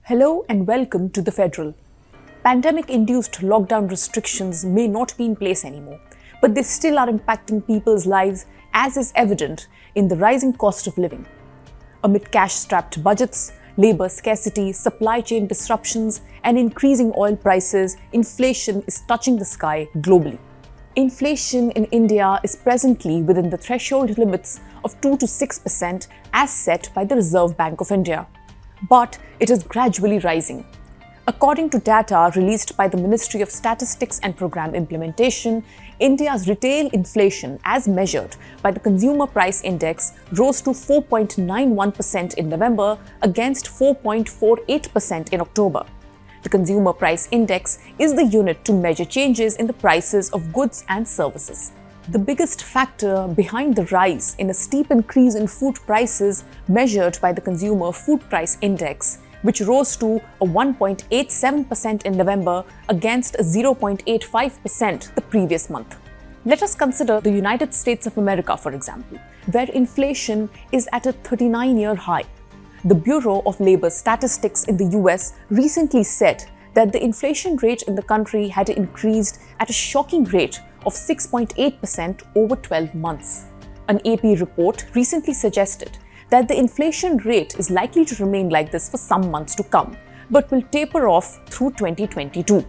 Hello and welcome to The Federal. Pandemic-induced lockdown restrictions may not be in place anymore, but they still are impacting people's lives, as is evident in the rising cost of living. Amid cash-strapped budgets, labor scarcity, supply chain disruptions, and increasing oil prices, inflation is touching the sky globally. Inflation in India is presently within the threshold limits of 2 to 6% as set by the Reserve Bank of India. But it is gradually rising. According to data released by the Ministry of Statistics and Program Implementation, India's retail inflation as measured by the Consumer Price Index rose to 4.91% in November against 4.48% in October. The Consumer Price Index is the unit to measure changes in the prices of goods and services. The biggest factor behind the rise in a steep increase in food prices measured by the Consumer Food Price Index, which rose to a 1.87% in November against a 0.85% the previous month. Let us consider the United States of America, for example, where inflation is at a 39-year high. The Bureau of Labor Statistics in the US recently said that the inflation rate in the country had increased at a shocking rate of 6.8% over 12 months. An AP report recently suggested that the inflation rate is likely to remain like this for some months to come, but will taper off through 2022.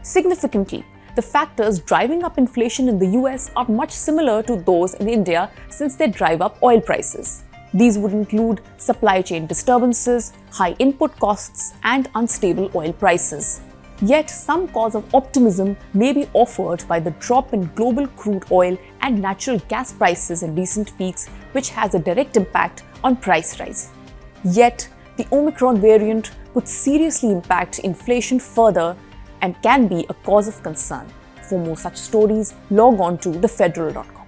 Significantly, the factors driving up inflation in the US are much similar to those in India since they drive up oil prices. These would include supply chain disturbances, high input costs, and unstable oil prices. Yet, some cause of optimism may be offered by the drop in global crude oil and natural gas prices in recent weeks, which has a direct impact on price rise. Yet, the Omicron variant could seriously impact inflation further and can be a cause of concern. For more such stories, log on to thefederal.com.